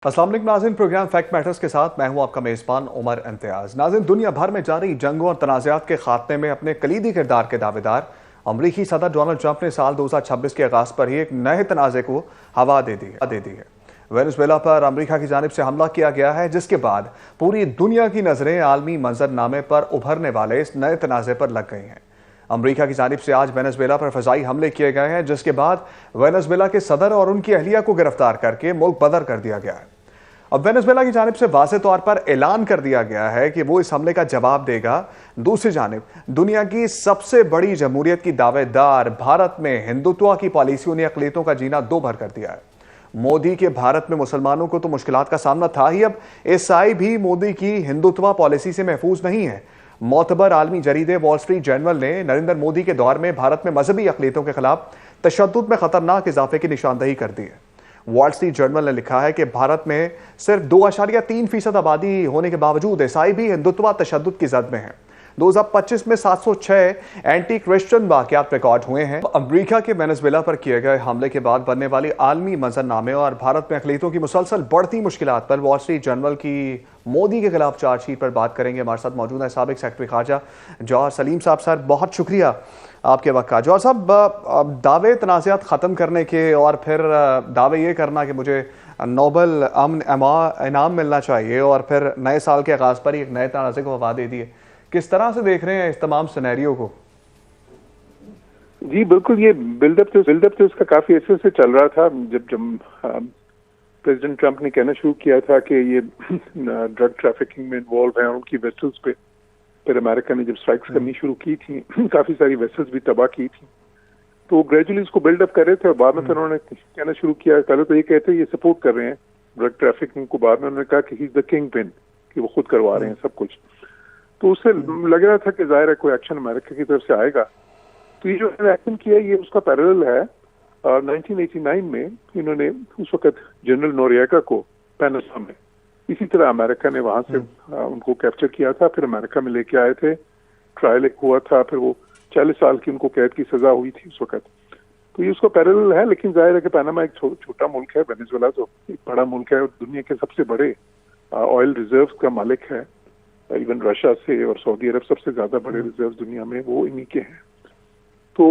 अस्सलाम वालेकुम नाज़रीन, प्रोग्राम फैक्ट मैटर्स के साथ मैं हूं आपका मेज़बान उमर इम्तियाज़। नाज़रीन, दुनिया भर में जारी जंगों और तनाज़ात के खात्मे में अपने कलीदी किरदार के दावेदार अमरीकी सदर डोनाल्ड ट्रंप ने साल 2026 के आगाज़ पर ही एक नए तनाज़े को हवा दे दी है। वेनेजुएला पर अमरीका की जानिब से हमला किया गया है, जिसके बाद पूरी दुनिया की नज़रें आलमी मंजरनामे पर उभरने वाले इस नए तनाज़े पर लग गई हैं। अमरीका की जानिब से आज वेनेजुएला पर फ़िज़ाई हमले किए गए हैं, जिसके बाद वेनेजुएला के सदर और उनकी अहलिया को गिरफ्तार करके मुल्क बदर कर दिया गया है। अब वेनेजुएला की जानिब से वाज़े तौर पर ऐलान कर दिया गया है कि वो इस हमले का जवाब देगा। दूसरी जानिब दुनिया की सबसे बड़ी जमहूरियत की दावेदार भारत में हिंदुत्व की पॉलिसियों ने अक़लियतों का जीना दो भर कर दिया है। मोदी के भारत में मुसलमानों को तो मुश्किलात का सामना था ही, अब ईसाई भी मोदी की हिंदुत्व पॉलिसी से महफूज नहीं है। मोतबर आलमी जरीदे वॉल स्ट्रीट जर्नल ने नरेंद्र मोदी के दौर में भारत में मजहबी अक़लियतों के खिलाफ तशद्दुद में खतरनाक इजाफे की निशानदही कर दी है। वॉल स्ट्रीट जर्नल ने लिखा है कि भारत में सिर्फ 2.3% आबादी होने के बावजूद ईसाई भी हिंदुत्व तशद्दुद की जद में है। 2025 में 706 एंटी क्रिश्चियन वाकयात रिकॉर्ड हुए हैं। अमेरिका के वेनेजुएला पर किए गए हमले के बाद बनने वाली आलमी मंजरनामे और भारत में अक़लियतों की मुसलसल बढ़ती मुश्किलात पर वॉल स्ट्रीट जर्नल की मोदी के खिलाफ चार्जशीट पर बात करेंगे। हमारे साथ मौजूद है साबिक सेक्रेटरी खारजा जौहर सलीम साहब। सर, बहुत शुक्रिया आपके वक्त का। जौहर साहब, दावे तनाज़ात ख़त्म करने के और फिर दावे ये करना कि मुझे नोबल अमन इनाम मिलना चाहिए और फिर नए साल के आगाज़ पर ही एक नए तनाज़े को हवा दे दी है, किस तरह से देख रहे हैं इस तमाम सिनेरियो को? जी बिल्कुल, ये बिल्डअप तो इसका काफी अच्छे से चल रहा था। जब प्रेसिडेंट ट्रंप ने कहना शुरू किया था कि ये ड्रग ट्रैफिकिंग में इन्वॉल्व हैं और उनकी वेसल्स पे फिर अमेरिका ने जब स्ट्राइक्स करनी शुरू की थी, काफी सारी वेसल्स भी तबाह की थी, तो ग्रेजुअली इसको बिल्डअप कर रहे थे और बाद में फिर उन्होंने कहना शुरू किया। पहले तो ये कहते ये सपोर्ट कर रहे हैं ड्रग ट्रैफिकिंग को, बाद में उन्होंने कहा कि he is the king pin, कि वो खुद करवा रहे हैं सब कुछ। तो उससे लग रहा था कि जाहिर है कोई एक्शन अमेरिका की तरफ से आएगा। तो ये जो एक्शन किया ये उसका पैरेलल है। 1989 में इन्होंने उस वक्त जनरल नोरिएगा को पेनिसुला में इसी तरह अमेरिका ने वहां से उनको कैप्चर किया था, फिर अमेरिका में लेके आए थे, ट्रायल एक हुआ था, फिर वो 40 साल की उनको कैद की सजा हुई थी उस वक्त। तो ये उसका पैरेलल है, लेकिन जाहिर है कि पनामा एक छोटा मुल्क है, वेनेजुएला तो एक बड़ा मुल्क है और दुनिया के सबसे बड़े ऑयल रिजर्व का मालिक है। इवन रशिया से और सऊदी अरब सबसे ज्यादा बड़े रिजर्व दुनिया में वो इन्हीं के हैं। तो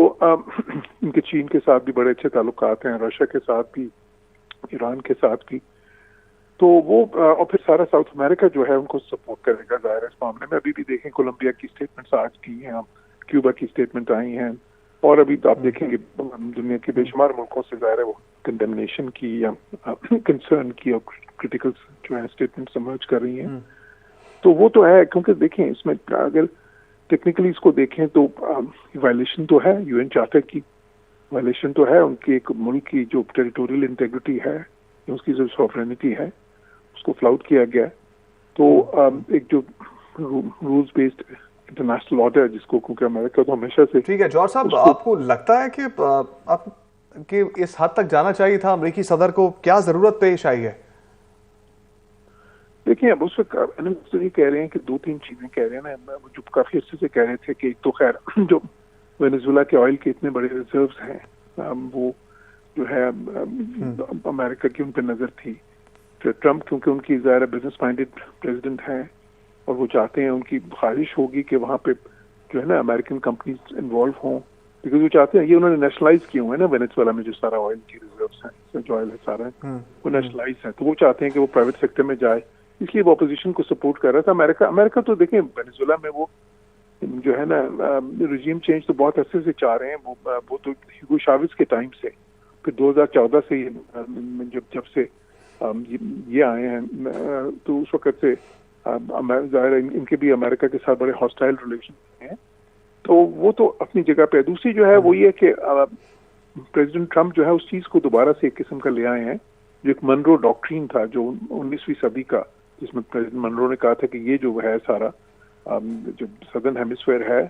इनके चीन के साथ भी बड़े अच्छे ताल्लुकात हैं, रशिया के साथ भी, ईरान के साथ भी। तो वो और फिर सारा साउथ अमेरिका जो है उनको सपोर्ट करेगा जाहिर है इस मामले में। अभी भी देखें कोलंबिया की स्टेटमेंट्स आज की हैं, क्यूबा की स्टेटमेंट आई हैं, और अभी तो आप देखेंगे दुनिया के बेशुमार मुल्कों से जाहिर है वो कंडेमनेशन की या कंसर्न की और क्रिटिकल जो है स्टेटमेंट समर्ज कर रही हैं। तो वो तो है, क्योंकि देखें इसमें अगर टेक्निकली इसको देखें तो वायलेशन तो है, यूएन चार्टर की वायलेशन तो है, उनकी एक मुल्क की जो टेरिटोरियल इंटेग्रिटी है, उसकी जो सॉवरेनिटी है उसको फ्लाउट किया गया। तो एक जो रूल्स बेस्ड इंटरनेशनल ऑर्डर जिसको, क्योंकि अमेरिका तो हमेशा से। ठीक है जौहर साहब, आपको लगता है कि आप कि इस हद तक जाना चाहिए था अमेरिकी सदर को? क्या जरूरत पेश आई है? देखिए, अब उस वक्त तो ये कह रहे हैं कि 2-3 चीजें कह रहे हैं ना, जो काफी अच्छे से कह रहे थे कि एक तो खैर जो वेनेजुएला के ऑयल के इतने बड़े रिजर्व्स हैं वो जो है अमेरिका की उन पर नजर थी। तो ट्रंप क्योंकि उनकी ज़ाहिर बिजनेस माइंडेड प्रेसिडेंट हैं और वो चाहते हैं, उनकी ख्वाहिश होगी कि वहाँ पे जो है ना अमेरिकन कंपनीज इन्वॉल्व हों, बिकॉज वो चाहते हैं, ये उन्होंने नेशनलाइज किए हुए हैं ना वेनेजुएला में जो सारा ऑयल की रिजर्व्स हैं, जो ऑयल है सारा वो नेशनलाइज है, तो वो चाहते हैं कि वो प्राइवेट सेक्टर में जाए, इसलिए वो अपोजिशन को सपोर्ट कर रहा था। अमेरिका तो देखें वेनेजुएला में वो जो है ना रिजीम चेंज तो बहुत अच्छे से चाह रहे हैं, वो तो ह्यूगो चावेज़ के टाइम से, फिर 2014 से जब से ये आए हैं, तो उस वक्त से जाहिर है इनके भी अमेरिका के साथ बड़े हॉस्टाइल रिलेशन हैं, तो वो तो अपनी जगह पे है। दूसरी जो है वो ये कि प्रेसिडेंट ट्रंप जो है उस चीज को दोबारा से एक किस्म का ले आए हैं, जो एक मनरो डॉक्ट्रिन था जो 19वीं सदी का, जिसमें प्रेसिडेंट मनरो ने कहा था कि ये जो है सारा जो सदर्न हेमिस्फीयर है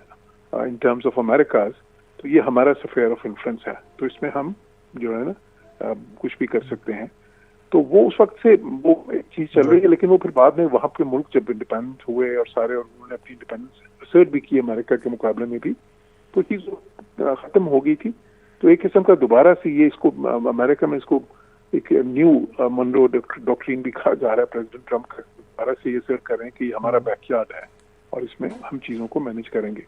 इन टर्म्स ऑफ अमेरिकाज, तो ये हमारा स्फीयर ऑफ इन्फ्लुएंस है, तो इसमें हम जो है ना कुछ भी कर सकते हैं। तो वो उस वक्त से वो एक चीज चल रही है, लेकिन वो फिर बाद में वहाँ के मुल्क जब इंडिपेंडेंट हुए और सारे, और उन्होंने अपनी इंडिपेंडेंस असर्ट भी की अमेरिका के मुकाबले में भी, तो चीज खत्म हो गई थी। तो एक किस्म का दोबारा से ये इसको अमेरिका में इसको एक न्यू मनरो डॉक्ट्रिन भी कहा जा रहा है प्रेसिडेंट ट्रम्प का, दोबारा से ये सर्ट कर रहे हैं कि हमारा बैकयार्ड है और इसमें हम चीजों को मैनेज करेंगे।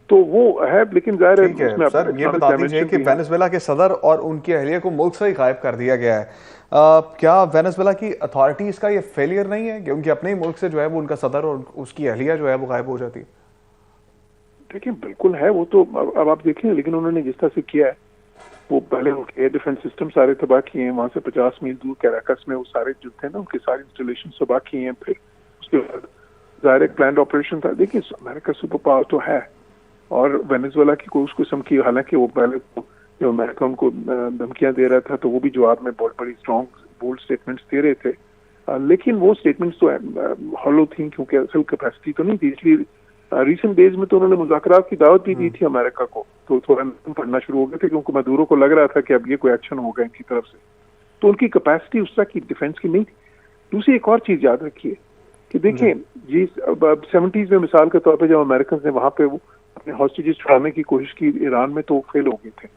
तो वो है, लेकिन जाहिर है उसमें सर ये बता दीजिए कि वेनेजुएला के सदर और उनकी अहलिया को मुल्क से ही गायब कर दिया गया है। क्या वेनेजुएला की अथॉरिटीज का ये फेलियर नहीं है कि उनके अपने ही मुल्क से जो है वो उनका सदर और उसकी अहलिया जो है वो गायब हो जाती है? देखिए बिल्कुल है वो तो, अब आप देखें, लेकिन उन्होंने जिस तरह से किया है, वो पहले एयर डिफेंस सिस्टम सारे तबाह किए हैं, वहां से 50 मील दूर कैराकस में वो सारे जो थे ना उनके सारे इंस्टॉलेशन तबाह किए हैं। फिर उसके बाद जाहिर एक प्लान्ड ऑपरेशन था। देखिए अमेरिका सुपर पावर तो है, और वेनेजुएला की कोई उस किस्म की, हालांकि वो पहले तो जो अमेरिका उनको धमकियां दे रहा था तो वो भी जवाब में बहुत बड़ी स्ट्रॉन्ग बोल्ड स्टेटमेंट्स दे रहे थे, लेकिन वो स्टेटमेंट्स तो हॉलो थी क्योंकि असल कैपेसिटी तो नहीं थी। इसलिए रिसेंट डेज में तो उन्होंने मुज़ाकरात की दावत भी दी थी अमेरिका को, तो थोड़ा पढ़ना शुरू हो गए थे क्योंकि मदूरो को लग रहा था कि अब ये कोई एक्शन होगा इनकी तरफ से, तो उनकी कैपेसिटी उस तरह की डिफेंस की नहीं थी। दूसरी एक और चीज याद रखिए कि देखिए ये 70s में मिसाल के तौर पे जब अमेरिकन ने वहां पे वो अपने हॉस्टेजेस छुड़ाने की कोशिश की ईरान में, तो फेल हो गए थे।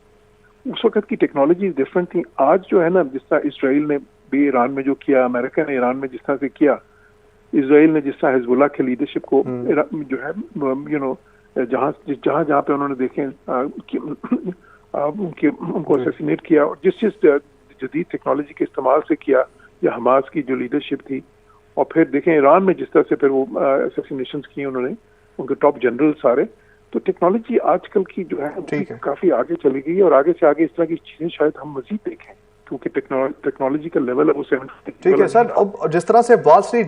उस वक्त की टेक्नोलॉजी डिफरेंट थी। आज जो है ना, जिस तरह इसराइल ने भी ईरान में जो किया, अमेरिका ने ईरान में जिस तरह से किया, इसराइल ने जिस तरह हिजबुल्लाह के लीडरशिप को जो है जहाँ पे उन्होंने देखे उनको असैसिनेट किया, और जिस जदीद टेक्नोलॉजी के इस्तेमाल से किया, या हमास की जो लीडरशिप थी, और फिर देखें ईरान में जिस तरह से फिर वो असैसिनेशन किए उन्होंने, उनके टॉप जनरल सारे, तो टेक्नोलॉजी आजकल की जो है काफी आगे चली गई है, और आगे से आगे इस तरह की चीजें शायद हम मजीद देखें क्योंकि टेक्नोलॉजी का लेवल है वो 70। ठीक है सर, अब जिस तरह से वॉल स्ट्रीट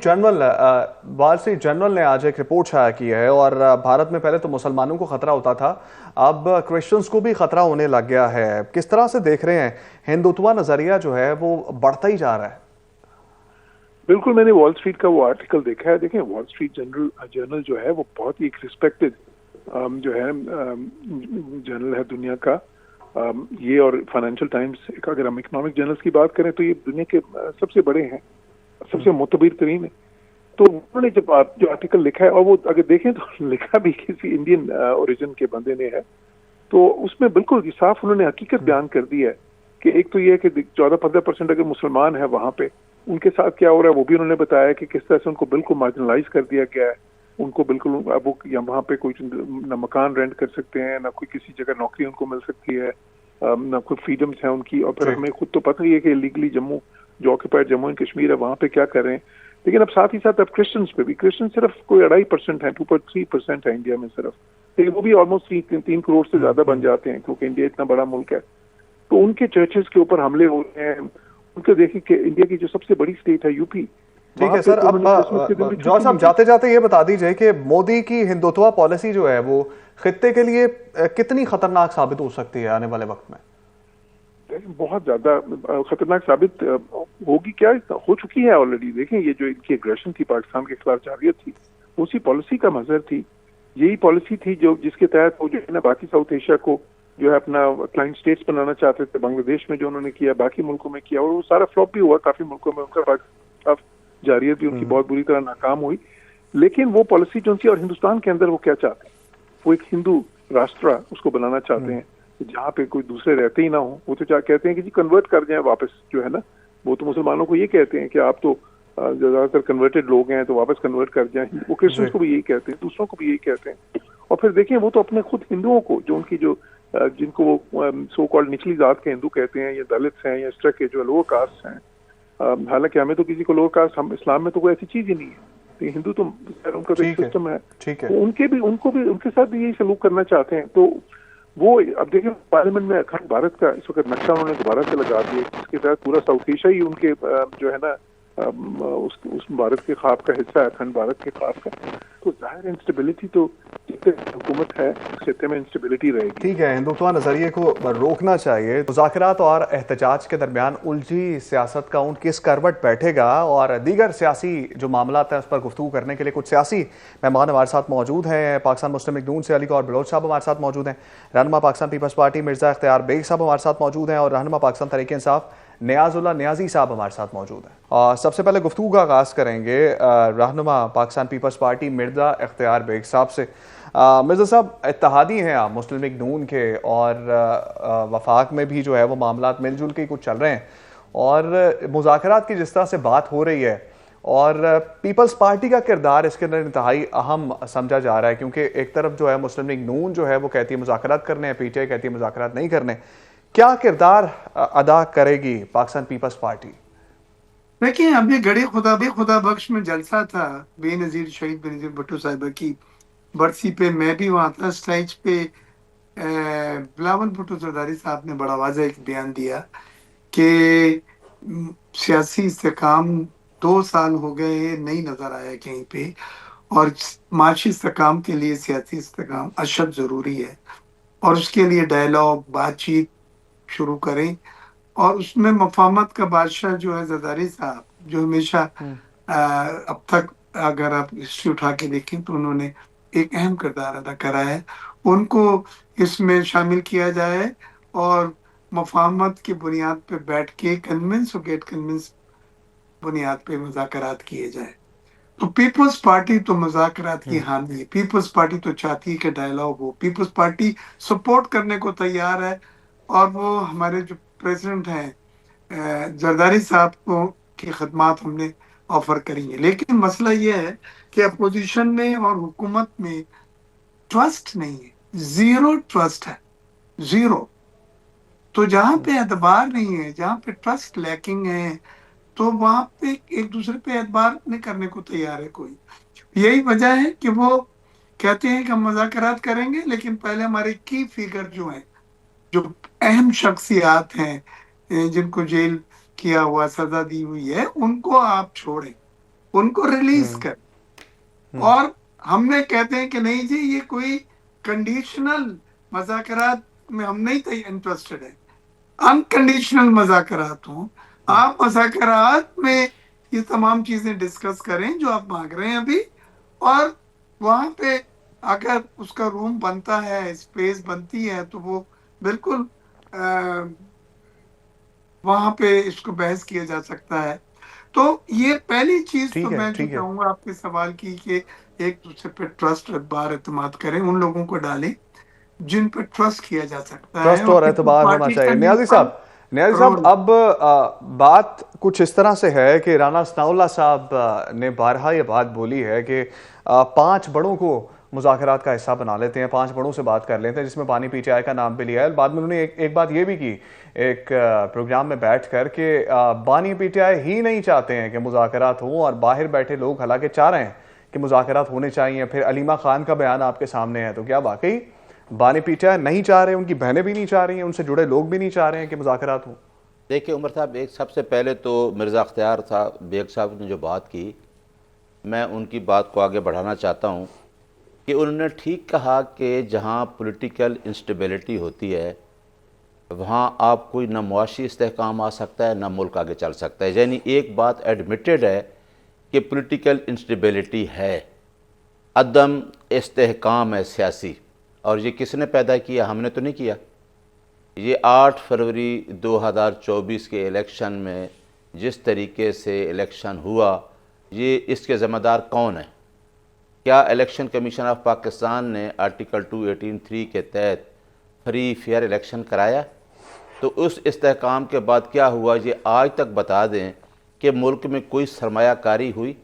जर्नल ने आज एक रिपोर्ट शाया की है, और भारत में पहले तो मुसलमानों को खतरा होता था, अब क्रिश्चियंस को भी खतरा होने लग गया है। किस तरह से देख रहे हैं, हिंदुत्व नजरिया जो है वो बढ़ता ही जा रहा है? बिल्कुल, मैंने वॉल स्ट्रीट का वो आर्टिकल देखा है। देखें वॉल स्ट्रीट जर्नल जो है वो बहुत ही एक रिस्पेक्टेड जो है जर्नल है दुनिया का। ये और फाइनेंशियल टाइम्स, अगर हम इकोनॉमिक जर्नल्स की बात करें तो ये दुनिया के सबसे बड़े हैं, सबसे मुतबर तरीन है। तो उन्होंने जब जो आर्टिकल लिखा है, और वो अगर देखें तो लिखा भी किसी इंडियन ओरिजिन के बंदे ने है, तो उसमें बिल्कुल साफ उन्होंने हकीकत बयान कर दी है कि एक तो ये है कि 14-15% अगर मुसलमान है वहाँ पे, उनके साथ क्या हो रहा है वो भी उन्होंने बताया कि किस तरह से उनको बिल्कुल मार्जिनलाइज कर दिया गया है। उनको बिल्कुल अब वो वहाँ पे कोई न मकान रेंट कर सकते हैं, ना कोई किसी जगह नौकरी उनको मिल सकती है, ना कोई फ्रीडम्स हैं उनकी। और फिर हमें खुद तो पता ही है कि इलीगली जम्मू जो ऑक्यूपाइड जम्मू एंड कश्मीर है वहाँ पे क्या कर रहे हैं। लेकिन अब साथ ही साथ अब क्रिश्चियंस पे भी, क्रिश्चियन सिर्फ कोई 2.5% है, 2.3% है इंडिया में सिर्फ, लेकिन वो भी ऑलमोस्ट 3 करोड़ से ज्यादा बन जाते हैं क्योंकि इंडिया इतना बड़ा मुल्क है। तो उनके चर्चेस के ऊपर हमले हो रहे हैं। उनके देखिए कि इंडिया की जो सबसे बड़ी स्टेट है यूपी। ठीक है सर, अब जॉर्ज साहब जाते जाते ये बता दीजिए कि मोदी की हिंदुत्व पॉलिसी जो है वो खित्ते के लिए कितनी खतरनाक साबित हो सकती है आने वाले वक्त में? बहुत ज्यादा खतरनाक साबित होगी, क्या हो चुकी है ऑलरेडी। देखें ये जो इनकी एग्रेशन थी पाकिस्तान के खिलाफ जारियत थी, उसी पॉलिसी का मजहर थी। यही पॉलिसी थी जो जिसके तहत वो जो है ना बाकी साउथ एशिया को जो है अपना क्लाइंट स्टेट्स बनाना चाहते थे। बांग्लादेश में जो उन्होंने किया, बाकी मुल्कों में किया, और वो सारा फ्लॉप भी हुआ। काफी मुल्कों में उनका पाकिस्तान जारियत भी उनकी बहुत बुरी तरह नाकाम हुई। लेकिन वो पॉलिसी जो थी, और हिंदुस्तान के अंदर वो क्या चाहते हैं, वो एक हिंदू राष्ट्र उसको बनाना चाहते हैं जहाँ पे कोई दूसरे रहते ही ना हो। वो तो क्या कहते हैं कि जी कन्वर्ट कर जाए वापस, जो है ना, वो तो मुसलमानों को ये कहते हैं कि आप तो ज्यादातर कन्वर्टेड लोग हैं तो वापस कन्वर्ट कर जाएं। वो क्रिश्चियंस को भी यही कहते हैं, दूसरों को भी यही कहते हैं। और फिर देखें वो तो अपने खुद हिंदुओं को, जो उनकी जो जिनको वो सो कॉल्ड निचली जात के हिंदू कहते हैं, या दलित हैं, या इस तरह के जो लोअर कास्ट हैं, हालांकि हमें तो किसी को लोअर कास्ट, हम इस्लाम में तो कोई ऐसी चीज ही नहीं है। तो हिंदू तो उनका तो एक सिस्टम है, तो उनको भी उनके साथ भी यही सलूक करना चाहते हैं। तो वो अब देखिए पार्लियामेंट में अखंड भारत का इस वक्त नक्शा उन्होंने दोबारा से लगा दिया, जिसके तहत पूरा साउथ एशिया ही उनके जो है ना उस भारत के ख्वाब का हिस्सा है, अखंड भारत के ख्वाब का। तो जाहिर इंस्टेबिलिटी तो जितने हुकूमत है क्षेत्र में इंस्टेबिलिटी रहेगी। ठीक है, हिंदुत्व नजरिए को रोकना चाहिए। मुज़ाकरात और एहतजाज के दरमियान उलझी सियासत का ऊंट किस करवट बैठेगा, और दीगर सियासी जो मामलात हैं उस पर गुफ्तगू करने के लिए कुछ सियासी मेहमान हमारे साथ मौजूद हैं। पाकिस्तान मुस्लिम लीग नून से अली गौहर बलोच साहब हमारे साथ मौजूद हैं, रहनुमा पाकिस्तान पीपल्स पार्टी मिर्जा इख्तियार बेग साहब हमारे साथ मौजूद हैं, और रहनुमा पाकिस्तान तहरीक इंसाफ नियाजुल्लाह नियाजी साहब हमारे साथ मौजूद हैं। और सबसे पहले गुफ्तगू का आगाज़ करेंगे रहनुमा पाकिस्तान पीपल्स पार्टी मिर्जा इख्तियार बेग साहब से। मिर्जा साहब, इत्तेहादी हैं आप मुस्लिम लीग नून के, और वफाक में भी जो है वो मामलात मिलजुल के कुछ चल रहे हैं, और मुज़ाकरात की जिस तरह से बात हो रही है और पीपल्स पार्टी का किरदार इसके अंदर इंतहाई अहम समझा जा रहा है, क्योंकि एक तरफ जो है मुस्लिम लीग नून जो है वो कहती है मुज़ाकरात करने हैं, पीटीआई कहती है मुज़ाकरात नहीं करने। क्या किरदार अदा करेगी पाकिस्तान पीपल्स पार्टी? देखिए, अभी खुदा बख्श में जलसा था बेनज़ीर शहीद बेनज़ीर भुट्टो साहिबा की बरसी पे। मैं भी वहाँ था स्टेज पे। बिलावल भुट्टो जरदारी साहब ने बड़ा वाज़ेह एक बयान दिया कि सियासी इस्तेकाम 2 साल हो गए नहीं नजर आया कहीं पे, और माशी इस्तेकाम के लिए सियासी इस्तेकाम अशद जरूरी है, और उसके लिए डायलॉग बातचीत शुरू करें। और उसमें मफाहमत का बादशाह जो है जरदारी साहब, जो हमेशा अब तक अगर आप हिस्ट्री उठा के देखें तो उन्होंने एक अहम किरदार अदा करा है, उनको इसमें शामिल किया जाए और मफाहमत की बुनियाद पे बैठ के कन्विंस और गेट कन्विंस बुनियाद पे मुज़ाकरात किए जाए। तो पीपल्स पार्टी तो मुज़ाकरात की हामी है, पीपल्स पार्टी तो चाहती है कि डायलॉग हो, पीपल्स पार्टी सपोर्ट करने को तैयार है। और वो हमारे जो प्रेसिडेंट हैं जरदारी साहब को की खदमात हमने ऑफर करेंगे। लेकिन मसला ये है कि अपोजिशन में और हुकूमत में ट्रस्ट नहीं है, जीरो ट्रस्ट है, जीरो। तो जहां पे एतबार नहीं है, जहां पे ट्रस्ट लैकिंग है, तो वहां पे एक दूसरे पे एतबार नहीं करने को तैयार है कोई। यही वजह है कि वो कहते हैं कि हम मुज़ाकरात करेंगे, लेकिन पहले हमारे की फिगर जो हैं, जो अहम शख्सियात हैं जिनको जेल किया हुआ सजा दी हुई है, उनको आप छोड़ें, उनको रिलीज करें। और हमने कहते हैं कि नहीं जी, ये कोई कंडीशनल मुज़ाकरात में हम नहीं इंटरेस्टेड है, अनकंडीशनल मुज़ाकरात हों। आप मुज़ाकरात में ये तमाम चीजें डिस्कस करें जो आप मांग रहे हैं अभी, और वहां पे अगर उसका रूम बनता है, स्पेस बनती है, तो वो बिल्कुल वहां पे इसको बहस किया जा सकता है। तो ये पहली चीज तो मैं जो ठीक है। चाहूंगा आपके सवाल की कि एक दूसरे पे ट्रस्ट एतबार एतमाद करें, उन लोगों को डालें जिन पे ट्रस्ट किया जा सकता है, ट्रस्ट और और पीपल्स एतबार होना पार्टी का चाहिए। न्यूट्रल न्याजी साहब, रोल। अब बात कुछ इस तरह से है कि राना सनाउल्लाह साहब ने बारहा ये बात बोली है कि 5 बड़ों को मुज़ाकरात का हिस्सा बना लेते हैं, 5 बड़ों से बात कर लेते हैं, जिसमें बानी पीटीआई का नाम भी लिया है। बाद में उन्होंने एक बात ये भी की एक प्रोग्राम में बैठ कर के बानी पीटीआई ही नहीं चाहते हैं कि मुज़ाकरात हों, और बाहर बैठे लोग हालांकि चाह रहे हैं कि मुज़ाकरात होने चाहिए। फिर अलीमा खान का बयान आपके सामने है, तो क्या वाकई बानी पीटीआई नहीं चाह रहे, उनकी बहनें भी नहीं चाह रही हैं, उनसे जुड़े लोग भी नहीं चाह रहे हैं कि मुज़ाकरात हों? देखिए उमर साहब, एक सबसे पहले तो मिर्ज़ा अख्तियार साहब बेग साहब ने जो बात की, मैं उनकी बात को आगे बढ़ाना चाहता हूँ कि उन्होंने ठीक कहा कि जहाँ पॉलिटिकल इंस्टेबिलिटी होती है वहाँ आप कोई ना मुआशी इस्तेहकाम आ सकता है, ना मुल्क आगे चल सकता है। यानी एक बात एडमिटेड है कि पॉलिटिकल इंस्टेबिलिटी है, अदम इस्तेहकाम है सियासी। और ये किसने पैदा किया? हमने तो नहीं किया। ये 8 फरवरी 2024 के इलेक्शन में जिस तरीके से इलेक्शन हुआ, ये इसके ज़िम्मेदार कौन है? क्या इलेक्शन कमीशन ऑफ पाकिस्तान ने आर्टिकल 218(3) के तहत फ्री फेयर इलेक्शन कराया? तो उस इस्तेहकाम के बाद क्या हुआ, ये आज तक बता दें कि मुल्क में कोई सरमायाकारी हुई,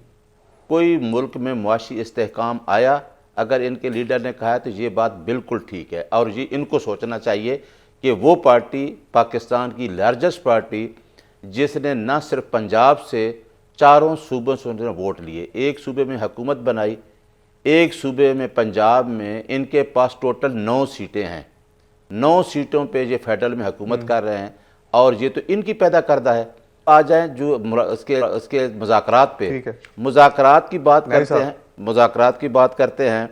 कोई मुल्क में मुआशी इस्तेहकाम आया? अगर इनके लीडर ने कहा है तो ये बात बिल्कुल ठीक है, और ये इनको सोचना चाहिए कि वो पार्टी पाकिस्तान की लार्जेस्ट पार्टी जिसने न सिर्फ पंजाब से 4 सूबों से उन्होंने वोट लिए, एक सूबे में हुकूमत बनाई, एक सूबे में पंजाब में इनके पास टोटल 9 सीटें हैं, 9 सीटों पे ये फेडरल में हुकूमत कर रहे हैं, और ये तो इनकी पैदा करदा है। आ जाएं जो उसके मुज़ाकरात पे, मुज़ाकरात की बात करते हैं, मुज़ाकरात की बात करते हैं।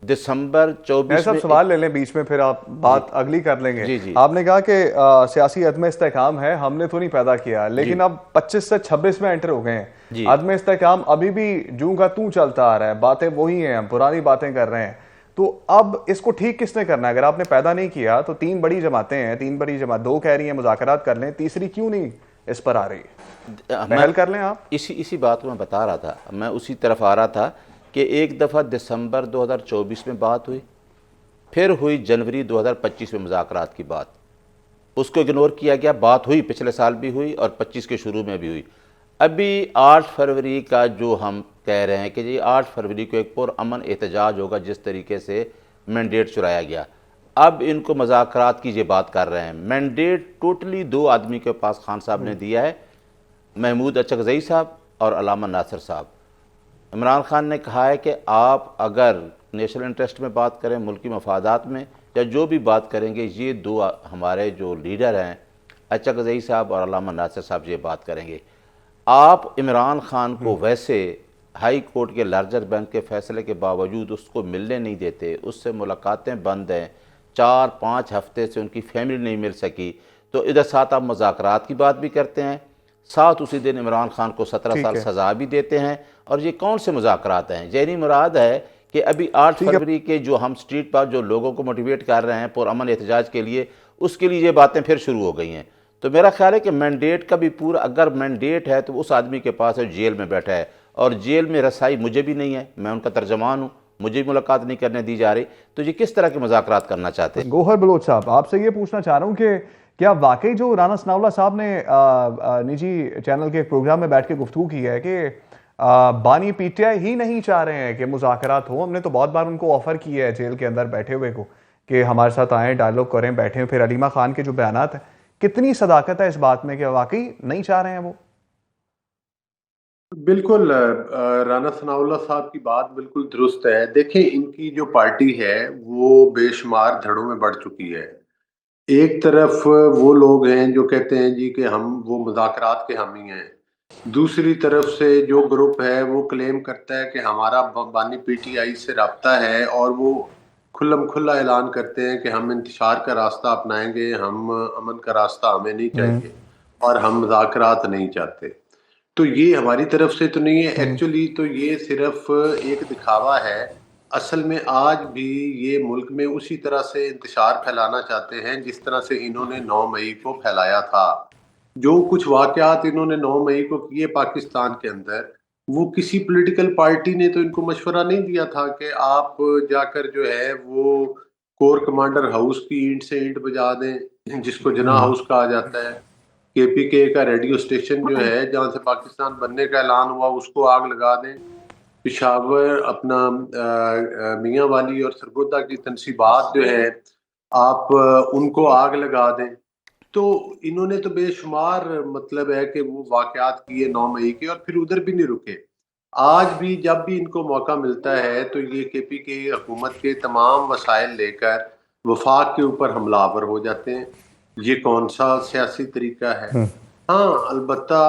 दिसंबर 24 सब में सवाल ले लें बीच में, फिर आप बात अगली कर लेंगे। जी। आपने कहा कि सियासी अदम इस्तेहकाम है, हमने तो नहीं पैदा किया, लेकिन अब 25 से 26 में एंटर हो गए हैं। अदम इस्तेहकाम अभी भी जूं का तू चलता आ रहा है, बातें वही हैं, हम पुरानी बातें कर रहे हैं। तो अब इसको ठीक किसने करना है? अगर आपने पैदा नहीं किया तो 3 बड़ी जमातें हैं, 3 बड़ी जमात 2 कह रही हैं मुज़ाकरात कर लें, तीसरी क्यों नहीं इस पर आ रही है? पहल कर लें आप। इसी बात को मैं बता रहा था, मैं उसी तरफ आ रहा था कि एक दफ़ा दिसंबर 2024 में बात हुई, फिर हुई जनवरी 2025 में मुज़ाकरात की बात, उसको इग्नोर किया गया। बात हुई, पिछले साल भी हुई और 25 के शुरू में भी हुई। अभी 8 फरवरी का जो हम कह रहे हैं कि जी 8 फरवरी को एक पुरअमन एहतजाज होगा, जिस तरीके से मैंडेट चुराया गया। अब इनको मुज़ाकरात की ये बात कर रहे हैं। मैंडेट टोटली 2 आदमी के पास खान साहब ने दिया है, महमूद अचकज़ई साहब और अलामा नासिर साहब। इमरान खान ने कहा है कि आप अगर नेशनल इंटरेस्ट में बात करें, मुल्की मफादात में, या जो भी बात करेंगे, ये 2 हमारे जो लीडर हैं अचकज़ई साहब और अलामा नासिर साहब ये बात करेंगे। आप इमरान खान को वैसे हाई कोर्ट के लार्जर बैंक के फैसले के बावजूद उसको मिलने नहीं देते, उससे मुलाकातें बंद हैं, 4-5 हफ्ते से उनकी फैमिली नहीं मिल सकी। तो इधर साथ आप मुज़ाकरात की बात भी करते हैं, साथ उसी दिन इमरान खान को 17 ठीक साल है। सज़ा भी देते हैं। और ये कौन से मुज़ाकरात हैं? जहनी मुराद है कि अभी 8 ठीक है। फरवरी के जो हम स्ट्रीट पर जो लोगों को मोटिवेट कर रहे हैं पुरअमन एहतजाज के लिए, उसके लिए ये बातें फिर शुरू हो गई हैं। तो मेरा ख्याल है कि मैंडेट का भी पूरा, अगर मैंडेट है तो उस आदमी के पास है, जेल में बैठा है, और जेल में रसाई मुझे भी नहीं है, मैं उनका तर्जमान हूँ, मुझे भी मुलाकात नहीं करने दी जा रही। तो ये किस तरह के मुज़ाकरात करना चाहते हैं? गोहर बलोच साहब, आपसे ये पूछना चाह रहा हूँ कि क्या वाकई जो राना सनाउल्लाह साहब ने निजी चैनल के एक प्रोग्राम में बैठ के गुफ्तगू की है कि बानी पीटीआई ही नहीं चाह रहे हैं कि मुज़ाकरात हो? हमने तो बहुत बार उनको ऑफर किया है जेल के अंदर बैठे हुए को कि हमारे साथ आएँ, डायलॉग करें, बैठें। फिर अलीमा खान के जो बयानात हैं, कितनी सदाकत है इस बात में कि वाकई नहीं चाह रहे हैं वो? बिल्कुल राना सनाउल्लाह साहब की बात बिल्कुल दुरुस्त है। देखें, इनकी जो पार्टी है वो बेशुमार धड़ों में बढ़ चुकी है। एक तरफ वो लोग हैं जो कहते हैं जी कि हम वो मुज़ाकरात के हामी हैं। दूसरी तरफ से जो ग्रुप है वो क्लेम करता है कि हमारा बानी पीटीआई से राब्ता है, और वो खुल्लम खुल्ला ऐलान करते हैं कि हम इंतशार का रास्ता अपनाएंगे, हम अमन का रास्ता हमें नहीं चाहिए और हम मुज़ाकरात नहीं चाहते। तो ये हमारी तरफ से तो नहीं है, एक्चुअली तो ये सिर्फ एक दिखावा है। असल में आज भी ये मुल्क में उसी तरह से इंतशार फैलाना चाहते हैं जिस तरह से इन्होंने 9 मई को फैलाया था। जो कुछ वाक़यात इन्होंने 9 मई को किए पाकिस्तान के अंदर, वो किसी पॉलिटिकल पार्टी ने तो इनको मशवरा नहीं दिया था कि आप जाकर जो है वो कोर कमांडर हाउस की ईंट से ईंट बजा दें, जिसको जिन्ना हाउस कहा जाता है। केपीके का रेडियो स्टेशन जो है जहाँ से पाकिस्तान बनने का ऐलान हुआ, उसको आग लगा दें। पेशावर अपना मियाँ वाली और सरगोदा की तनसीबात जो है, आप उनको आग लगा दें। तो इन्होंने तो बेशुमार मतलब है कि वो वाक़यात किए 9 मई के, और फिर उधर भी नहीं रुके। आज भी जब भी इनको मौका मिलता है तो ये केपीके हुकूमत के तमाम वसाइल लेकर वफाक के ऊपर हमलावर हो जाते हैं। ये कौन-सा सियासी तरीका है? हाँ, अलबत्ता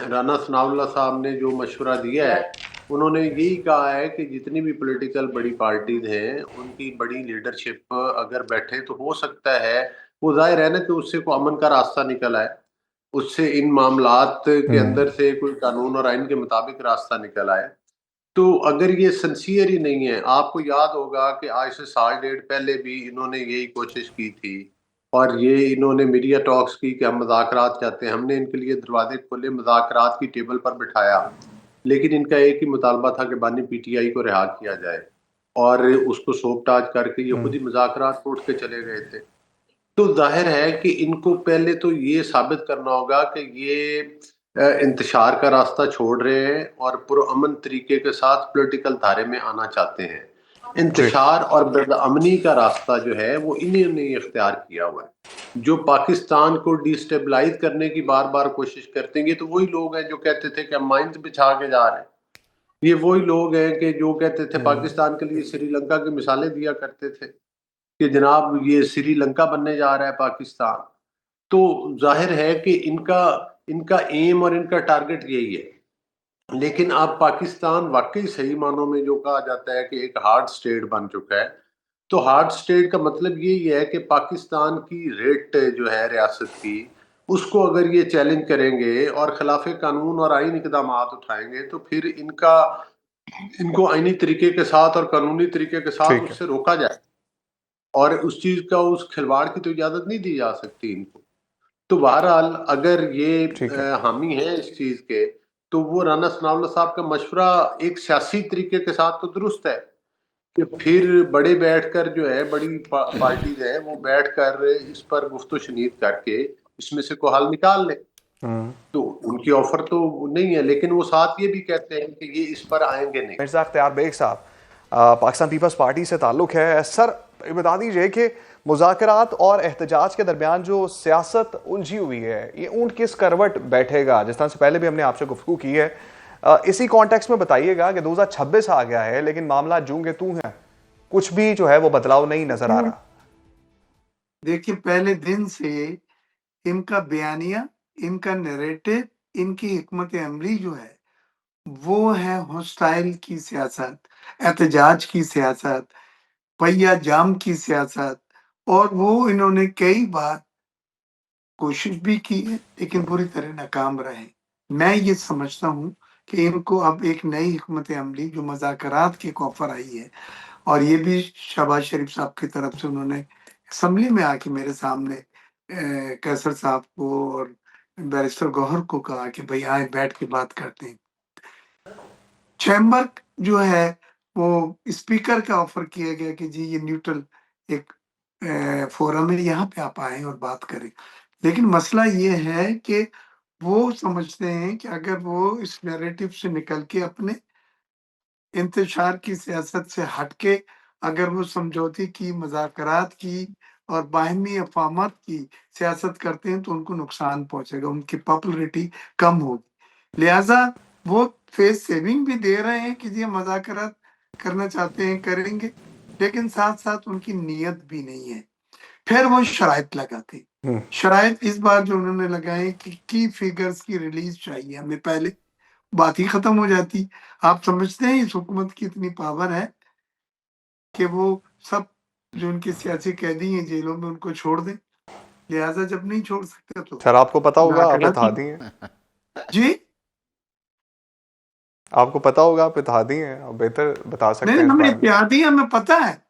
राना सनाउल्लाह साहब ने जो मशवरा दिया है, उन्होंने यही कहा है कि जितनी भी पॉलिटिकल बड़ी पार्टीज़ हैं, उनकी बड़ी लीडरशिप अगर बैठे तो हो सकता है, वो ज़ाहिर है ना कि उससे कोई अमन का रास्ता निकल आए। उससे इन मामलात के अंदर से कोई कानून और आइन के मुताबिक रास्ता निकल आए। तो अगर ये सिंसियर ही नहीं है, आपको याद होगा कि आज से साल डेढ़ पहले भी इन्होंने यही कोशिश की थी, और ये इन्होंने मीडिया टॉक्स की कि हम मुज़ाकरात चाहते हैं। हमने इनके लिए दरवाजे खोले, मुज़ाकरात की टेबल पर बिठाया, लेकिन इनका एक ही मुतालबा था कि बानी पीटीआई को रिहा किया जाए, और उसको सोपताज करके ये खुद ही मुज़ाकरात को उठ के चले गए थे। तो ज़ाहिर है कि इनको पहले तो ये साबित करना होगा कि ये इंतशार का रास्ता छोड़ रहे हैं और पुरअमन तरीके के साथ पॉलिटिकल धारे में आना चाहते हैं। जी। इंतशार और बदअमनी का रास्ता जो है वो इन्होंने इख्तियार किया हुआ है। जो पाकिस्तान को डिस्टेबलाइज़ करने की बार-बार कोशिश करते हैं, ये तो वही लोग हैं जो कहते थे कि हम माइंस बिछा के जा रहे हैं। ये वही लोग हैं कि जो कहते थे पाकिस्तान के लिए श्रीलंका की मिसालें दिया करते थे कि जनाब ये श्रीलंका बनने जा रहा है पाकिस्तान। तो ज़ाहिर है कि इनका इनका एम और इनका टारगेट यही है। लेकिन अब पाकिस्तान वाक़ई सही मानों में जो कहा जाता है कि एक हार्ड स्टेट बन चुका है। तो हार्ड स्टेट का मतलब यही है कि पाकिस्तान की रेट जो है रियासत की, उसको अगर ये चैलेंज करेंगे और खिलाफ़े कानून और आईनी इक़दामात उठाएँगे, तो फिर इनको आईनी तरीके के साथ और कानूनी तरीके के साथ ठीक है। उससे रोका जाए, और उस चीज़ का, उस खिलवाड़ की तो इजाज़त नहीं दी जा सकती इनको। तो बहरहाल अगर ये ठीक है। हामी हैं इस चीज़ के, तो वो राना सनाउल्लाह साहब का मशवरा एक सियासी तरीके के साथ तो दुरुस्त है, कि फिर बड़े बैठकर जो है बड़ी पार्टीज है वो बैठकर इस पर गुफ्तो शनीद करके इसमें से कोई हल निकाल ले। तो उनकी ऑफर तो नहीं है, लेकिन वो साथ ये भी कहते हैं कि ये इस पर आएंगे नहीं। मिर्जा अख्तियार बेग साहब, पाकिस्तान पीपल्स पार्टी से ताल्लुक है सर, ये बता दीजिए कि मुज़ाकरात और एहतजाज के दरमियान जो सियासत उलझी हुई है, ये ऊंट किस करवट बैठेगा? जिस तरह से पहले भी हमने आपसे गुफ्तगू की है, इसी कॉन्टेक्स्ट में बताइएगा कि 2026 आ गया है लेकिन मामला जूं के तू है, कुछ भी जो है वो बदलाव नहीं नजर आ रहा। देखिए, पहले दिन से इनका बयानिया, इनका नैरेटिव, इनकी हिकमत अमली जो है वो है हॉस्टाइल की सियासत, एहतजाज की सियासत, पहिया जाम की सियासत। और वो इन्होंने कई बार कोशिश भी की है लेकिन बुरी तरह नाकाम रहे। मैं ये समझता हूँ कि इनको अब एक नई हिकमत अमली जो मुज़ाकरात की एक ऑफर आई है, और ये भी शहबाज शरीफ साहब की तरफ से उन्होंने असेंबली में आके मेरे सामने कैसर साहब को और बैरिस्टर गौहर को कहा कि भाई आए बैठ के बात करते हैं। चैम्बर जो है वो स्पीकर का ऑफर किया गया कि जी ये न्यूट्रल एक फोरम है, यहाँ पे आप आए और बात करें। लेकिन मसला ये है कि वो समझते हैं कि अगर वो इस नैरेटिव से निकल के अपने इंतशार की सियासत से हटके अगर वो समझौते की, मुज़ाकरात की और बाहमी अफ़ाहमत की सियासत करते हैं तो उनको नुकसान पहुँचेगा, उनकी पॉपुलैरिटी कम होगी। लिहाज़ा वो फेस सेविंग भी दे रहे हैं कि जी हम मुज़ाकरात करना चाहते हैं, करेंगे, लेकिन साथ-साथ उनकी नीयत भी नहीं है। फिर वो शराइत लगाते हैं। शराइत इस बार जो उन्होंने लगाए कि की फिगर्स की रिलीज़ चाहिए हमें पहले, बात ही खत्म हो जाती। आप समझते हैं इस हुकूमत की इतनी पावर है कि वो सब जो उनके सियासी कैदी हैं जेलों में उनको छोड़ दें। लिहाज़ा जब नहीं छोड़ सकते तो सर आपको पता होगा, आप मुज़ाकरात इत्तेहादी ही। हैं, जी? आपको पता होगा आप इत्तेहादी हैं, आप बेहतर बता सकते नहीं, हैं इस हम बारे में। इत्तेहादी हैं, हमें पता है।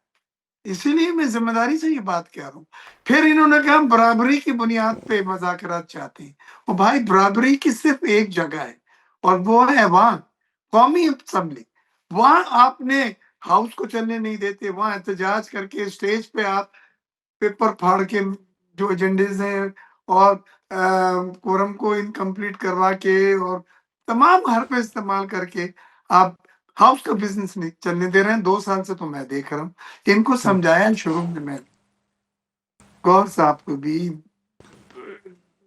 इसीलिए मैं ज़िम्मेदारी से ये बात कह रहा हूँ। फिर इन्होंने कहा हम बराबरी की बुनियाद पे मुज़ाकरात चाहते हैं। और भाई बराबरी की सिर्फ़ एक जगह है और वो है वहाँ, कौमी असेंबली। वहाँ आपने हाउस को चलने नहीं देते, वहाँ एहतजाज करके स्टेज पे आप पेपर फाड़ के जो एजेंडेज़ हैं और कोरम को इनकम्प्लीट करवा के और तमाम हरबे इस्तेमाल करके आप हाउस का बिज़नेस नहीं चलने दे रहे हैं। 2 साल से तो मैं देख रहा हूँ। इनको समझाया शुरू में मैंने, गौहर साहब को भी,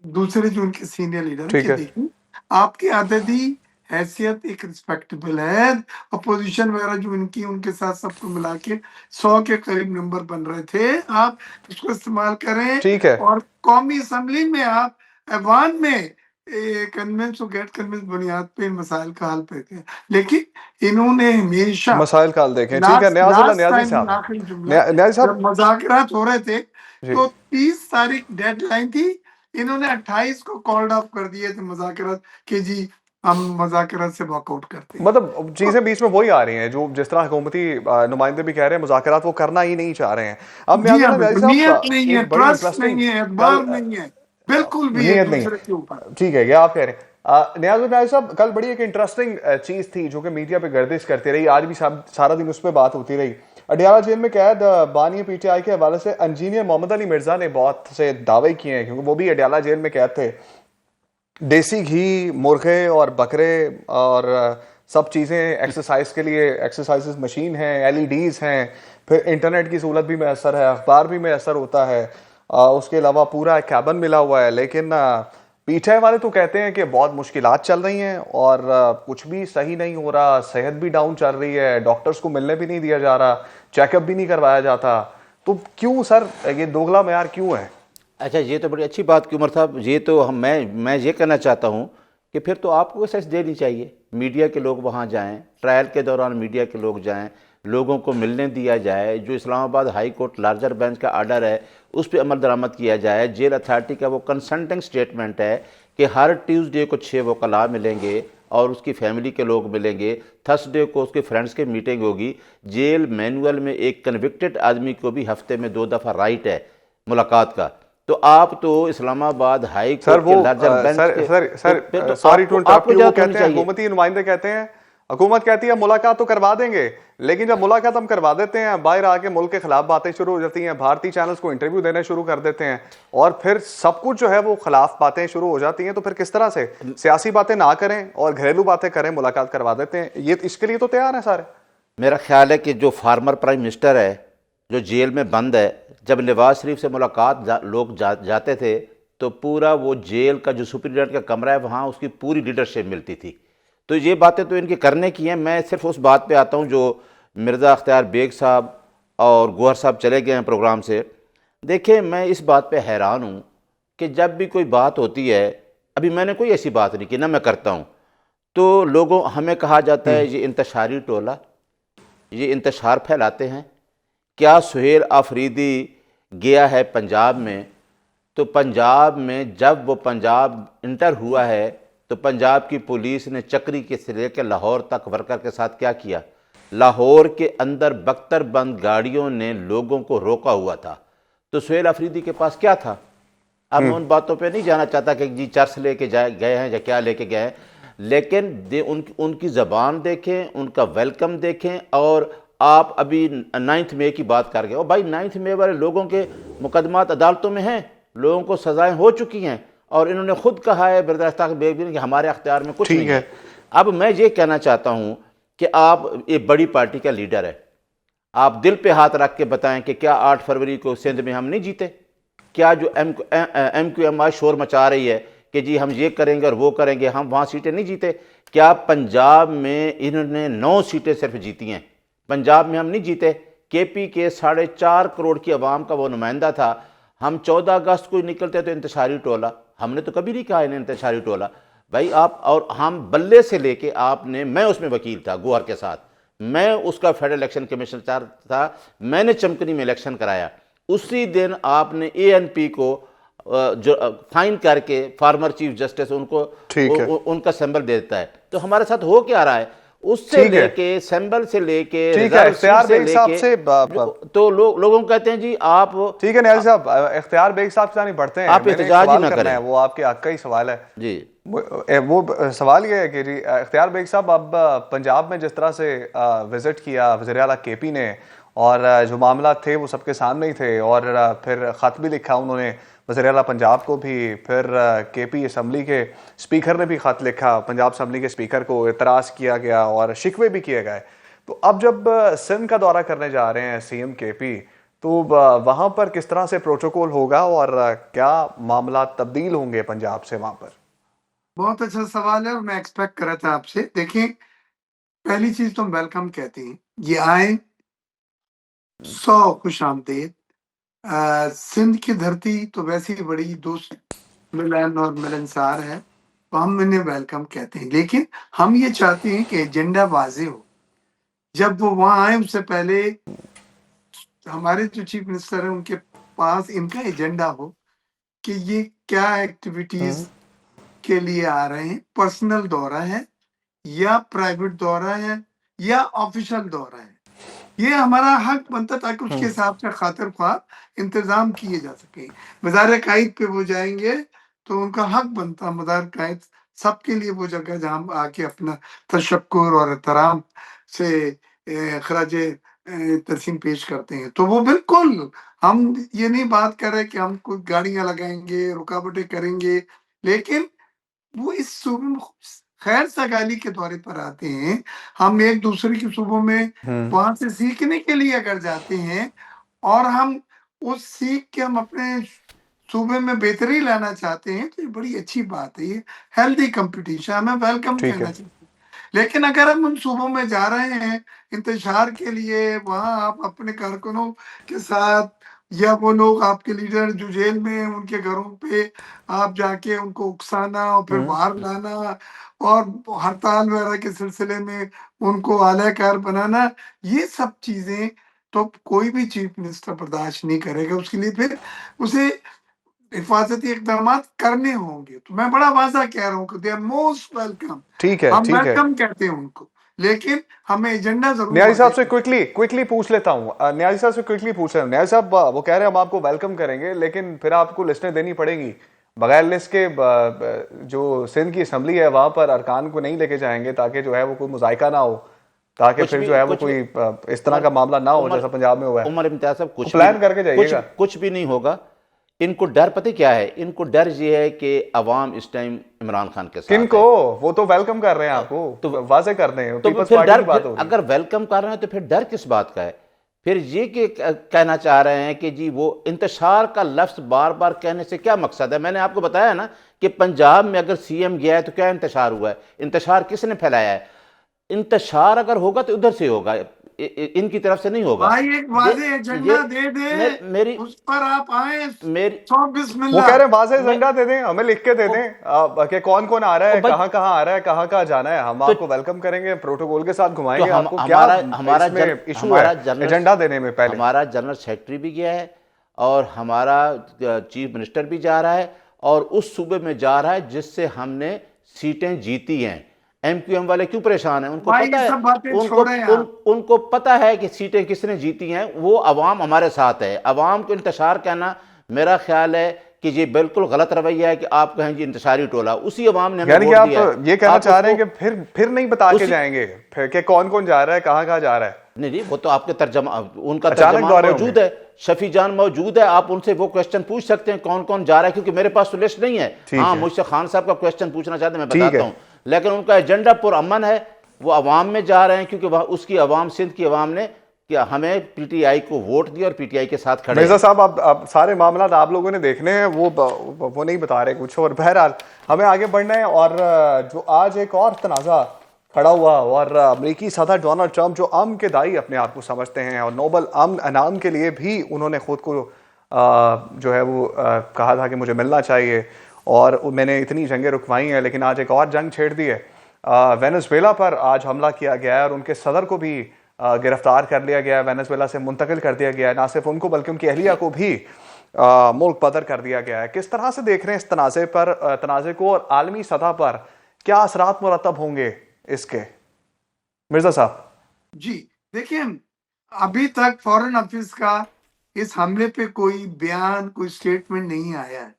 दूसरे जो उनके सीनियर लीडर हैं कि ठीक है, देखिए, आपकी अददी हैसियत एक रिस्पेक्टेबल है। अपोज़िशन वगैरह जो इनकी उनके साथ सबको मिला के 100 के करीब नंबर बन रहे थे। आप इसको इस्तेमाल करें ठीक है। और कौमी असेंबली में आप ऐवान में कन्विंस और गेट कन्विंस बुनियाद पे इन मसाइल का हल पेश। लेकिन इन्होंने हमेशा मसाइल का हल देखें, ठीक है। लास्ट न्याजुल्लाह लास्ट न्याजी टाइम साहब, आखिरी जुमला, न्याजी जब साहब मुज़ाकरात हो रहे थे जी, तो 30 तारीख डेडलाइन थी। इन्होंने 28 को कॉल्ड ऑफ कर दिए थे मुज़ाकरात कि जी हम मुज़ाकरात से वॉकआउट करते हैं। मतलब तो चीजें बीच में वही आ रही हैं जो जिस तरह हुकूमती नुमाइंदे भी कह रहे हैं, मुज़ाकरात वो करना ही नहीं चाह रहे हैं। अब जी हाँ, न्याजुल्लाह न्याजी बिल्कुल साहब, नीयत नहीं है, एक बड़ी ट्रस्ट इंटरेस्टिंग नहीं है, कल एतबार नहीं है, बिल्कुल भी एक नीयत नहीं दूसरे के ऊपर। है, ठीक है, ये आप कह रहे हैं। न्याजुल न्याजी साहब, कल बड़ी एक इंटरेस्टिंग चीज थी जो कि मीडिया पे गर्दिश करती रही, आज भी सारा दिन उस पर बात होती रही। अडयाला जेल में कैद बानी पीटीआई के हवाले से इंजीनियर मोहम्मद अली मिर्जा ने बहुत से दावे किए हैं, क्योंकि वो भी अडयाला जेल में कैद थे। देसी घी, मुर्गे और बकरे और सब चीज़ें एक्सरसाइज के लिए, एक्सरसाइज मशीन है, एलईडीज हैं, फिर इंटरनेट की सहूलत भी मैसर है, अखबार भी मैसर होता है, उसके अलावा पूरा एक कैबन मिला हुआ है। लेकिन पीटीआई वाले तो कहते हैं कि बहुत मुश्किलात चल रही हैं और कुछ भी सही नहीं हो रहा, सेहत भी डाउन चल रही है, डॉक्टर्स को मिलने भी नहीं दिया जा रहा, चेकअप भी नहीं करवाया जाता। तो क्यों सर ये दोगला म्यार क्यों है? अच्छा, ये तो बड़ी अच्छी बात की उमर साहब, ये तो मैं ये कहना चाहता हूँ कि फिर तो आपको सच देनी चाहिए, मीडिया के लोग वहाँ जाएं, ट्रायल के दौरान मीडिया के लोग जाएं, लोगों को मिलने दिया जाए, जो Islamabad high court larger bench का आर्डर है उस पर अमल दरामद किया जाए। जेल अथॉरिटी का वो कंसल्टिंग स्टेटमेंट है कि हर ट्यूसडे को 6 वकला मिलेंगे और उसकी फैमिली के लोग मिलेंगे, थर्सडे को उसके फ्रेंड्स की मीटिंग होगी। जेल मैनुअल में एक कन्विक्टेड आदमी को भी हफ्ते में 2 दफ़ा राइट है मुलाकात का। तो आप तो इस्लामाबाद हाई सर कोर्ट वो के लार्जर बेंच सर के सर तो फिर सर तो सॉरी टू आपको इंटरप्ट आपको यू, वो इजाज़त होनी कहते हैं, चाहिए। हुकूमती नुमाइंदे कहते हैं हुकूमत कहती है मुलाकात तो करवा देंगे, लेकिन जब मुलाकात हम करवा देते हैं, बाहर आके मुल्क के खिलाफ बातें शुरू हो जाती हैं, भारतीय चैनल्स को इंटरव्यू देने शुरू कर देते हैं और फिर सब कुछ जो है वो खिलाफ बातें शुरू हो जाती हैं। तो फिर किस तरह से सियासी बातें ना करें और घरेलू बातें करें, मुलाकात करवा देते हैं। ये इसके लिए तो तैयार है सारे। मेरा ख्याल है कि जो फार्मर प्राइम मिनिस्टर है जो जेल में बंद है, जब नवाज शरीफ से मुलाकात लोग जाते थे तो पूरा वो जेल का जो सुप्रीडेंट का कमरा है वहाँ उसकी पूरी लीडरशिप मिलती थी। तो ये बातें तो इनके करने की हैं। मैं सिर्फ उस बात पे आता हूँ जो मिर्ज़ा अख्तियार बेग साहब और गौहर साहब चले गए हैं प्रोग्राम से। देखिए, मैं इस बात पे हैरान हूँ कि जब भी कोई बात होती है, अभी मैंने कोई ऐसी बात नहीं की, ना मैं करता हूँ, तो लोगों हमें कहा जाता है ये इंतशारी टोला, ये इंतशार फैलाते हैं। क्या सुहेल आफरीदी गया है पंजाब में, तो पंजाब में जब वो पंजाब इंटर हुआ है तो पंजाब की पुलिस ने चक्री के से लेकर लाहौर तक वर्कर के साथ क्या किया। लाहौर के अंदर बख्तरबंद गाड़ियों ने लोगों को रोका हुआ था। तो सुहेल अफरीदी के पास क्या था? अब मैं उन बातों पे नहीं जाना चाहता कि जी चर्च लेके गए हैं या क्या लेके गए हैं, लेकिन उनकी ज़बान देखें, उनका वेलकम देखें। और आप अभी 9 मई की बात कर गए, और भाई 9 मई वाले लोगों के मुकदमात अदालतों में हैं, लोगों को सजाएं हो चुकी हैं, और इन्होंने खुद कहा है बिरदस्ता बेग कि हमारे अख्तियार में कुछ नहीं है। अब मैं ये कहना चाहता हूँ कि आप एक बड़ी पार्टी का लीडर है, आप दिल पे हाथ रख के बताएं कि क्या 8 फरवरी को सिंध में हम नहीं जीते? क्या जो MQMI शोर मचा रही है कि जी हम ये करेंगे और वो करेंगे, हम वहाँ सीटें नहीं जीते? क्या पंजाब में इन्होंने 9 सीटें सिर्फ जीती हैं? पंजाब में हम नहीं जीते। KP के 4.5 करोड़ की आवाम का वो नुमाइंदा था। हम 14 अगस्त को निकलते तो इंतशारी टोला, हमने तो कभी नहीं कहा इन्हें इंतशारी टोला। भाई आप और हम बल्ले से लेके आपने, मैं उसमें वकील था गौहर के साथ, मैं उसका फेडरल इलेक्शन कमिश्नर था, मैंने चमकनी में इलेक्शन कराया। उसी दिन आपने ANP को जो फाइन करके फार्मर चीफ जस्टिस उनको उनका सिंबल दे देता है। तो हमारे साथ हो क्या रहा है? उससे लेके सिंबल से लेके इख्तियार बेग साहब से तो लोगों को कहते हैं जी आप, ठीक है न्याजी साहब, इख्तियार बेग साहब से नहीं बढ़ते हैं, आप एहतजाज ही ना करें, वो आपके हक का ही सवाल है जी। वो सवाल ये है कि जी इख्तियार बेग साहब, अब पंजाब में जिस तरह से विजिट किया वज़ीर आला KP ने, और जो मामला थे वो सबके सामने ही थे, और फिर ख़त भी लिखा उन्होंने वज़ीर आला पंजाब को भी, फिर KP असम्बली के स्पीकर ने भी ख़त लिखा पंजाब असम्बली के स्पीकर को, एतराज़ किया गया और शिकवे भी किए गए। तो अब जब सिंध का दौरा करने जा रहे हैं CM KP, तो वहाँ पर किस तरह से प्रोटोकॉल होगा और क्या मामला तब्दील होंगे पंजाब से वहाँ पर? बहुत अच्छा सवाल है और मैं एक्सपेक्ट कर रहा था आपसे। देखिए, पहली चीज तो हम वेलकम कहते हैं, ये आए, 100 खुश आमदेद। सिंध की धरती तो वैसे ही बड़ी दोस्त मिलन और मिलनसार है, तो हम इन्हें वेलकम कहते हैं। लेकिन हम ये चाहते हैं कि एजेंडा वाजे हो। जब वो वहां आए उससे पहले हमारे जो चीफ मिनिस्टर है उनके पास इनका एजेंडा हो कि ये क्या एक्टिविटीज के लिए आ रहे हैं, पर्सनल दौरा है या प्राइवेट दौरा है या ऑफिशियल दौरा है। ये हमारा हक बनता ताकि उसके हिसाब से खातिर ख्वाह इंतजाम किए जा सके। मज़ार कायद पे वो जाएंगे तो उनका हक बनता, मज़ार कायद सबके लिए वो जगह जहाँ आके अपना तशक्कुर और एहतराम से खराज तहसीन पेश करते हैं। तो वो बिल्कुल, हम ये नहीं बात कर रहे कि हम कोई गाड़ियां लगाएंगे, रुकावटें करेंगे, लेकिन वो इस सूबे में खैर सगाली के दौरे पर आते हैं। हम एक दूसरे के सूबों में वहां से सीखने के लिए अगर जाते हैं और हम उस सीख के हम अपने सूबे में बेहतरी लाना चाहते हैं, तो ये बड़ी अच्छी बात है। ये हेल्दी कंपटीशन हमें वेलकम कहना चाहिए। लेकिन अगर हम उन सूबों में जा रहे हैं इंतजार के लिए, वहां आप अपने कारकुनों के साथ या वो लोग आपके लीडर जो जेल में हैं उनके घरों पे आप जाके उनको उकसाना और फिर बाहर लाना और हड़ताल वगैरह के सिलसिले में उनको आलाकार बनाना, ये सब चीजें तो कोई भी चीफ मिनिस्टर बर्दाश्त नहीं करेगा। उसके लिए फिर उसे हिफाजती इकदाम करने होंगे। तो मैं बड़ा वाज़ा कह रहा हूँ कि दे आर मोस्ट वेलकम। ठीक है, हम ठीक है, वेलकम कहते हैं उनको, लेकिन हमें एजेंडा जरूर। न्याजी साहब से क्विकली पूछ लेता हूँ, न्याजी साहब से क्विकली पूछ रहा हूँ। न्याजी साहब, वो कह रहे हैं हम आपको वेलकम करेंगे, लेकिन फिर आपको लिस्टें देनी पड़ेंगी बगैर लिस्ट के जो सिंध की असम्बली है वहां पर अरकान को नहीं लेके जाएंगे ताकि जो है वो कोई मुजायका ना हो, ताकि फिर जो है वो कोई इस तरह का मामला ना हो जैसा पंजाब में हुआ है। उमर इम्तियाज साहब, प्लान करके जाइएगा। कुछ भी नहीं होगा। इनको डर पता क्या है? इनको डर ये है कि अवाम इस टाइम इमरान खान के साथ किनको? वो तो वेलकम कर रहे हैं आपको, तो वाजे कर दें, तो पीपल्स फिर पार्टी डर, की बात हो रही है। अगर वेलकम कर रहे हैं तो फिर डर किस बात का है? फिर ये कि कहना चाह रहे हैं कि जी वो इंतशार का लफ्ज़ बार बार कहने से क्या मकसद है? मैंने आपको बताया ना कि पंजाब में अगर सीएम गया है तो क्या इंतशार हुआ है? इंतशार किसने फैलाया है? इंतशार अगर होगा तो उधर से होगा, इनकी तरफ से नहीं होगा। भाई एक वाजे एजेंडा दे दे, मेरी उस पर आप आए, मेरी सौ वो बिस्मिल्लाह। कह रहे हैं वाजे एजेंडा दे दें, हमें लिख के दे दें कि कौन कौन आ रहा है, कहाँ कहाँ आ रहा है, कहाँ कहाँ जाना है, हम आपको वेलकम करेंगे, प्रोटोकॉल के साथ घुमाएंगे। तो आपको क्या हमारा इशू है एजेंडा देने में? पहले हमारा जनरल सेक्रेटरी भी गया है और हमारा चीफ मिनिस्टर भी जा रहा है और उस सूबे में जा रहा है जिससे हमने सीटें जीती हैं। एमक्यूएम वाले क्यों परेशान हैं? उनको भाई पता ये है, सब बातें छोड़ें आप। उनको पता है कि सीटें किसने जीती हैं। वो अवाम हमारे साथ है। अवाम को इंतशार कहना, मेरा ख्याल है कि ये बिल्कुल गलत रवैया है कि आप कहें जी इंतशारी टोला। उसी अवाम ने हमें यानी कि वोट दिया है। आप ये कहना चाह रहे हैं कि फिर नहीं बता के जाएंगे फिर कि कौन कौन जा रहा है, कहाँ कहाँ जा रहा है? नहीं, वो तो आपके तर्जमा, उनका अचानक तर्जमान दौरे मौजूद है, शफी जान मौजूद है, आप उनसे वो क्वेश्चन पूछ सकते हैं कौन कौन जा रहा है, क्योंकि मेरे पास तो लिस्ट नहीं है। हाँ, मुझसे खान साहब का क्वेश्चन पूछना चाहते हैं, मैं बताता हूँ, लेकिन उनका एजेंडा पुरअमन है। वो अवाम में जा रहे हैं क्योंकि वह उसकी अवाम, सिंध की अवाम ने क्या हमें पीटीआई को वोट दिया और पीटीआई के साथ खड़े। मिर्जा साहब, आप सारे मामला आप लोगों ने देखने हैं, वो नहीं बता रहे कुछ। और बहरहाल हमें आगे बढ़ना है। और जो आज एक और तनाज़ा खड़ा हुआ, और अमरीकी सदर डोनाल्ड ट्रंप जो अमन के दाई अपने आप को समझते हैं और नोबल अमन इनाम के लिए भी उन्होंने खुद को जो है वो कहा था कि मुझे मिलना चाहिए और मैंने इतनी जंगें रुकवाई हैं, लेकिन आज एक और जंग छेड़ दी है। वेनेजुएला पर आज हमला किया गया है और उनके सदर को भी गिरफ्तार कर लिया गया है, वेनेजुएला से मुंतकिल कर दिया गया है। ना सिर्फ उनको बल्कि उनकी अहलिया को भी मुल्क बदर कर दिया गया है। किस तरह से देख रहे हैं इस तनाज़े को, और आलमी सतह पर क्या असरात मुरतब होंगे इसके? मिर्जा साहब जी देखिए, अभी तक फॉरेन ऑफिस का इस हमले पे कोई बयान, कोई स्टेटमेंट नहीं आया है।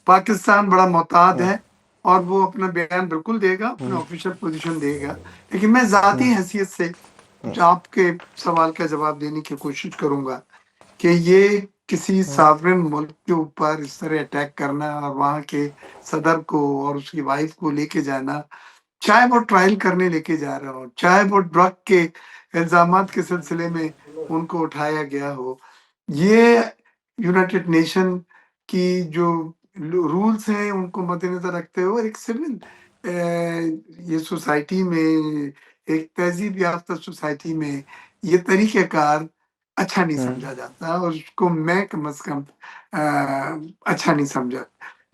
पाकिस्तान बड़ा मोहतात है और वो अपना बयान बिल्कुल देगा, अपना ऑफिशियल पोजीशन देगा। लेकिन मैं जाती हैसियत से आपके सवाल का जवाब देने की कोशिश करूंगा कि ये किसी सॉवरेन मुल्क के ऊपर इस तरह अटैक करना और वहाँ के सदर को और उसकी वाइफ को लेके जाना, चाहे वो ट्रायल करने लेके जा रहा हो, चाहे वो ड्रग के इल्जामात के सिलसिले में उनको उठाया गया हो, ये यूनाइटेड नेशन की जो रूल्स हैं उनको मद्देनजर रखते हुए एक सिविल ये सोसाइटी में, एक तहजीब याफ्ता सोसाइटी में ये तरीक़ेकार अच्छा नहीं समझा जाता और उसको मैं कम से कम अच्छा नहीं समझा।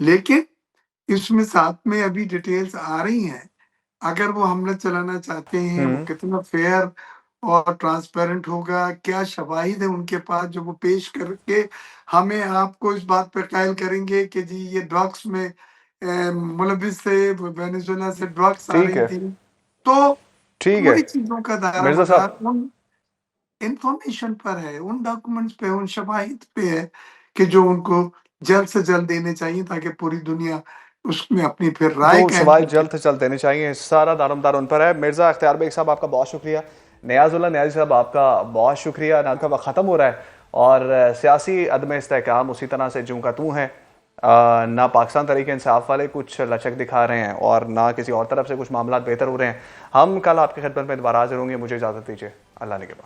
लेकिन इसमें साथ में अभी डिटेल्स आ रही हैं। अगर वो हमला चलाना चाहते हैं, वो कितना फेयर और ट्रांसपेरेंट होगा, क्या शवाहिद है उनके पास जो वो पेश करके हमें आपको इस बात पर कायल करेंगे कि जी ये ड्रग्स में मुलविस थे, वेनेजुएला से ड्रग्स आ रही थी। तो ठीक पूरी है चीजों का दायरा मिर्जा मदार साहब, उन इंफॉर्मेशन पर है, उन डॉक्यूमेंट्स पे, उन शवाहिद पे है कि जो उनको जल्द से जल्द देने चाहिए ताकि पूरी दुनिया उसमें अपनी फिर राय तो कायम सवाल कर जल्द से जल्द देने चाहिए। सारा दारोमदार उन पर है। मिर्जा अख्तियार बेग साहब आपका बहुत शुक्रिया। नियाजुल्लाह नियाजी साहब आपका बहुत शुक्रिया। ना का वक्त ख़त्म हो रहा है और सियासी अदम इस्तेहकाम उसी तरह से जूं का तू है। ना पाकिस्तान तरीके इंसाफ वाले कुछ लचक दिखा रहे हैं और ना किसी और तरफ से कुछ मामला बेहतर हो रहे हैं। हम कल आपकी खिदमत में दोबारा हाजिर होंगे। मुझे इजाज़त दीजिए। अल्लाह ने के बाद।